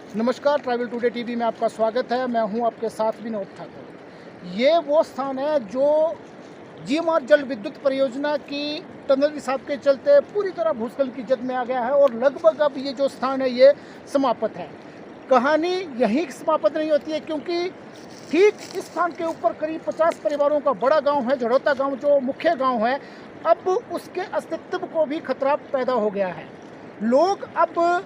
नमस्कार, travel today TV में आपका स्वागत है। मैं हूं आपके साथ विनोद ठाकुर। ये वो स्थान है जो जीएमआर जल विद्युत परियोजना की टनल रिसाव के चलते पूरी तरह भूस्खलन की जद में आ गया है और लगभग अब ये जो स्थान है ये समाप्त है। कहानी यहीं समाप्त नहीं होती है, क्योंकि ठीक इस स्थान के ऊपर करीब 50 परिवारों का बड़ा गांव है, झड़ौता गांव, जो मुख्य गांव है। अब उसके अस्तित्व को भी खतरा पैदा हो गया है। लोग अब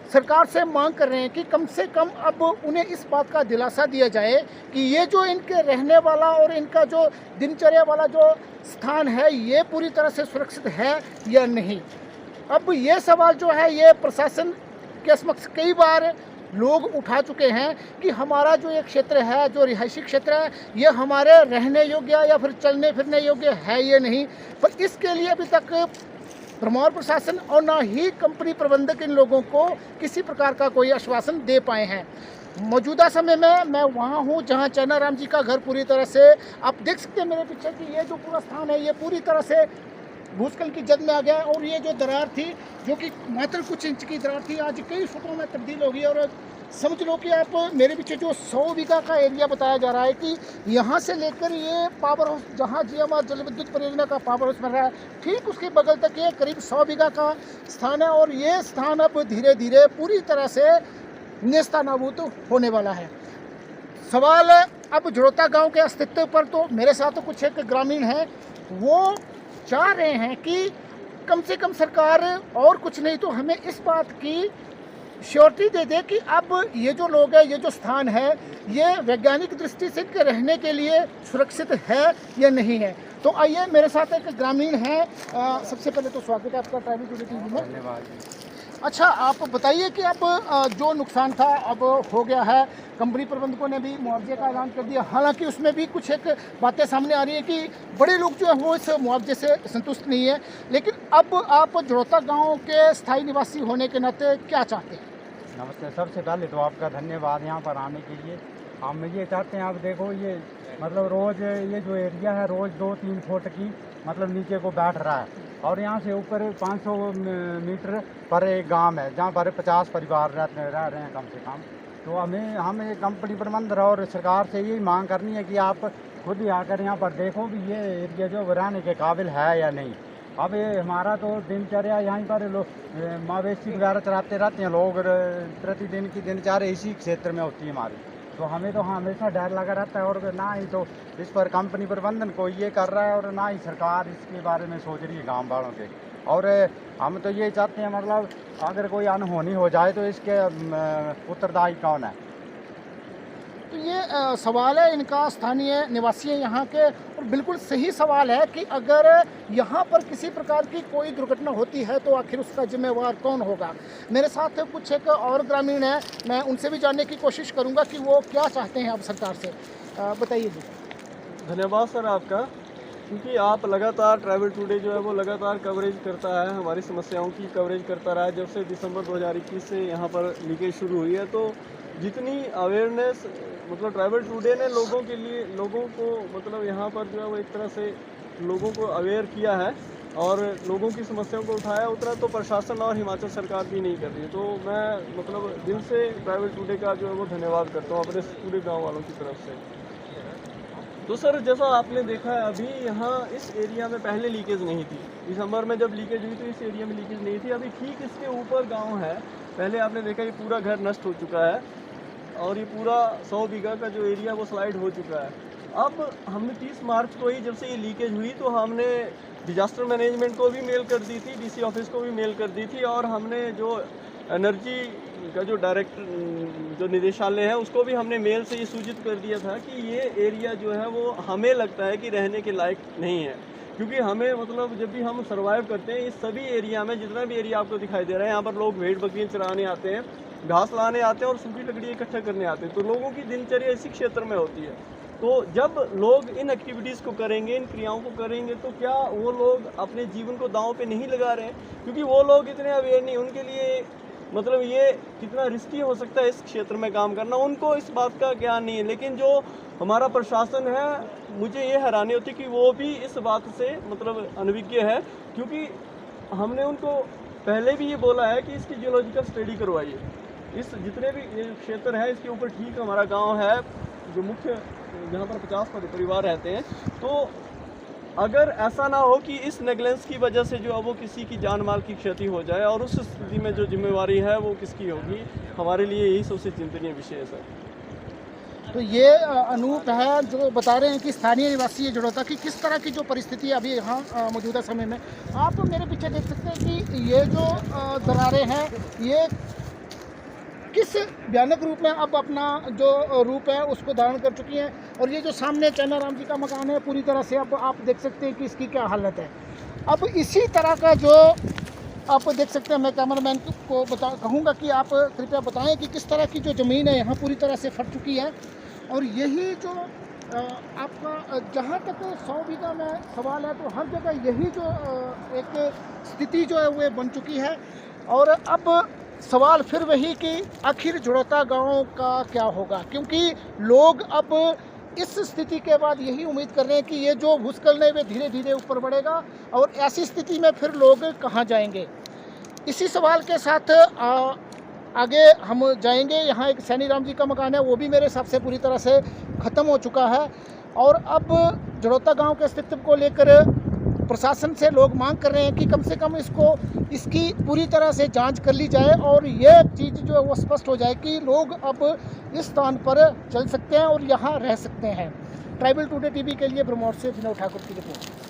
सरकार से मांग कर रहे हैं कि कम से कम अब उन्हें इस बात का दिलासा दिया जाए कि ये जो इनके रहने वाला और इनका जो दिनचर्या वाला जो स्थान है ये पूरी तरह से सुरक्षित है या नहीं। अब ये सवाल जो है ये प्रशासन के समक्ष कई बार लोग उठा चुके हैं कि हमारा जो ये क्षेत्र है, जो रिहायशी क्षेत्र है, ये हमारे रहने योग्य या फिर चलने फिरने योग्य है या नहीं। पर इसके लिए अभी तक भ्रमौर प्रशासन और ना ही कंपनी प्रबंधक इन लोगों को किसी प्रकार का कोई आश्वासन दे पाए हैं। मौजूदा समय में मैं वहाँ हूँ जहाँ चैनाराम जी का घर पूरी तरह से, आप देख सकते हैं मेरे पीछे कि ये जो पूरा स्थान है ये पूरी तरह से भूस्खलन की जद में आ गया। और ये जो दरार थी, जो कि मात्र कुछ इंच की दरार थी, आज कई फुटों में तब्दील हो गई। और समझ लो कि आप मेरे पीछे जो 100 बीघा का एरिया बताया जा रहा है कि यहाँ से लेकर ये पावर हाउस, जहाँ जीएमआर जल विद्युत परियोजना का पावर हाउस बन रहा है, ठीक उसके बगल तक ये करीब 100 बीघा का स्थान है। और ये स्थान अब धीरे धीरे पूरी तरह से नेस्तनाबूद होने वाला है। सवाल अब झड़ौता गांव के अस्तित्व पर, तो मेरे साथ तो कुछ एक ग्रामीण हैं, वो चाह रहे हैं कि कम से कम सरकार और कुछ नहीं तो हमें इस बात की श्योरिटी दे दे कि अब ये जो लोग हैं, ये जो स्थान है, ये वैज्ञानिक दृष्टि से इनके रहने के लिए सुरक्षित है या नहीं है। तो आइए, मेरे साथ एक ग्रामीण है। सबसे पहले तो स्वागत है आपका ट्रैवल टुडे टीवी में। धन्यवाद। अच्छा, आप बताइए कि अब जो नुकसान था अब हो गया है। कंपनी प्रबंधकों ने भी मुआवजे का ऐलान कर दिया, हालांकि उसमें भी कुछ एक बातें सामने आ रही है कि बड़े लोग जो है वो इस मुआवजे से संतुष्ट नहीं है। लेकिन अब आप झड़ौता गांव के स्थायी निवासी होने के नाते क्या चाहते हैं? नमस्ते। सबसे पहले तो आपका धन्यवाद यहाँ पर आने के लिए। हम ये चाहते हैं, आप देखो ये मतलब रोज़ ये जो एरिया है रोज़ 2-3 फुट की मतलब नीचे को बैठ रहा है। और यहाँ से ऊपर 500 मीटर पर एक गांव है जहाँ पर 50 परिवार रह रहे हैं कम से कम। तो हम एक कंपनी प्रबंधक और सरकार से यही मांग करनी है कि आप खुद ही आकर यहाँ पर देखो कि ये एरिया जो रहने के काबिल है या नहीं। अब ये हमारा तो दिनचर्या यहीं पर लोग मवेशी वगैरह चराते रहते हैं लोग, प्रतिदिन की दिनचर्या इसी क्षेत्र में होती है हमारी। तो हमें तो हमेशा डर लगा रहता है, और ना ही तो इस पर कंपनी प्रबंधन को ये कर रहा है और ना ही सरकार इसके बारे में सोच रही है गांव वालों के। और हम तो ये चाहते हैं मतलब अगर कोई अनहोनी हो जाए तो इसके उत्तरदायी कौन है। तो ये सवाल है इनका, स्थानीय निवासी हैं यहाँ के, और बिल्कुल सही सवाल है कि अगर यहाँ पर किसी प्रकार की कोई दुर्घटना होती है तो आखिर उसका जिम्मेवार कौन होगा। मेरे साथ कुछ एक और ग्रामीण है, मैं उनसे भी जानने की कोशिश करूँगा कि वो क्या चाहते हैं अब सरकार से। बताइए जी। धन्यवाद सर आपका, क्योंकि आप लगातार ट्रैवल टुडे जो है वो लगातार कवरेज करता है, हमारी समस्याओं की कवरेज करता रहा है। जब से दिसंबर 2021 से यहाँ पर लीकेज शुरू हुई है, तो जितनी अवेयरनेस मतलब ट्रैवल टुडे ने लोगों के लिए, लोगों को मतलब यहाँ पर जो है वो एक तरह से लोगों को अवेयर किया है और लोगों की समस्याओं को उठाया, उतना तो प्रशासन और हिमाचल सरकार भी नहीं कर रही है। तो मैं मतलब दिल से ट्रैवल टुडे का जो है वो धन्यवाद करता हूँ अपने पूरे गाँव वालों की तरफ से। तो सर, जैसा आपने देखा है अभी यहाँ इस एरिया में पहले लीकेज नहीं थी। दिसंबर में जब लीकेज हुई तो इस एरिया में लीकेज नहीं थी। अभी ठीक इसके ऊपर गांव है, पहले आपने देखा ये पूरा घर नष्ट हो चुका है और ये पूरा 100 बीघा का जो एरिया वो स्लाइड हो चुका है। अब हमने 30 मार्च को ही जब से ये लीकेज हुई तो हमने डिजास्टर मैनेजमेंट को भी मेल कर दी थी, डीसी ऑफिस को भी मेल कर दी थी, और हमने जो एनर्जी का जो जो निदेशालय है उसको भी हमने मेल से ये सूचित कर दिया था कि ये एरिया जो है वो हमें लगता है कि रहने के लायक नहीं है। क्योंकि हमें मतलब जब भी हम सर्वाइव करते हैं इस सभी एरिया में, जितना भी एरिया आपको दिखाई दे रहा है, यहाँ पर लोग भेड़ बकरियाँ चराने आते हैं, घास लाने आते हैं और सूखी लकड़ी इकट्ठा करने आते हैं। तो लोगों की दिनचर्या इसी क्षेत्र में होती है। तो जब लोग इन एक्टिविटीज़ को करेंगे, इन क्रियाओं को करेंगे, तो क्या वो लोग अपने जीवन को दांव पे नहीं लगा रहे हैं? क्योंकि वो लोग इतने अवेयर नहीं, उनके लिए मतलब ये कितना रिस्की हो सकता है इस क्षेत्र में काम करना, उनको इस बात का ज्ञान नहीं है। लेकिन जो हमारा प्रशासन है, मुझे ये हैरानी होती है कि वो भी इस बात से मतलब अनभिज्ञ है। क्योंकि हमने उनको पहले भी ये बोला है कि इसकी जियोलॉजिकल स्टडी करवाइए, इस जितने भी ये क्षेत्र है इसके ऊपर ठीक हमारा गांव है जो मुख्य जहाँ पर 50 परिवार रहते हैं। तो अगर ऐसा ना हो कि इस नेगलेंस की वजह से जो है वो किसी की जान माल की क्षति हो जाए, और उस स्थिति में जो जिम्मेवारी है वो किसकी होगी, हमारे लिए यही सबसे चिंतनीय विषय है सर। तो ये अनूप है जो बता रहे हैं कि स्थानीय निवासी ये जड़ौता की किस तरह की जो परिस्थिति अभी यहाँ मौजूदा समय में आप मेरे पीछे देख सकते हैं कि ये जो दरारें हैं ये किस भयानक रूप में अब अपना जो रूप है उसको धारण कर चुकी हैं। और ये जो सामने चैना राम जी का मकान है पूरी तरह से अब आप देख सकते हैं कि इसकी क्या हालत है। अब इसी तरह का जो आप देख सकते हैं, मैं कैमरामैन को कहूँगा कि आप कृपया बताएं कि किस तरह की जो ज़मीन है यहाँ पूरी तरह से फट चुकी है। और यही जो आपका जहाँ तक 100 बीघा में सवाल है तो हर जगह यही जो एक स्थिति जो है वो बन चुकी है। और अब सवाल फिर वही कि आखिर जड़ौता गांव का क्या होगा, क्योंकि लोग अब इस स्थिति के बाद यही उम्मीद कर रहे हैं कि ये जो भूस्खलन है वे धीरे धीरे ऊपर बढ़ेगा और ऐसी स्थिति में फिर लोग कहाँ जाएंगे। इसी सवाल के साथ आगे हम जाएंगे। यहाँ एक सैनी राम जी का मकान है, वो भी मेरे हिसाब से पूरी तरह से ख़त्म हो चुका है। और अब जड़ौता गांव के अस्तित्व को लेकर प्रशासन से लोग मांग कर रहे हैं कि कम से कम इसकी पूरी तरह से जांच कर ली जाए और ये चीज़ जो है वो स्पष्ट हो जाए कि लोग अब इस स्थान पर चल सकते हैं और यहाँ रह सकते हैं। ट्राइबल टुडे टीवी के लिए ब्रह्मौर से विनोद ठाकुर की रिपोर्ट।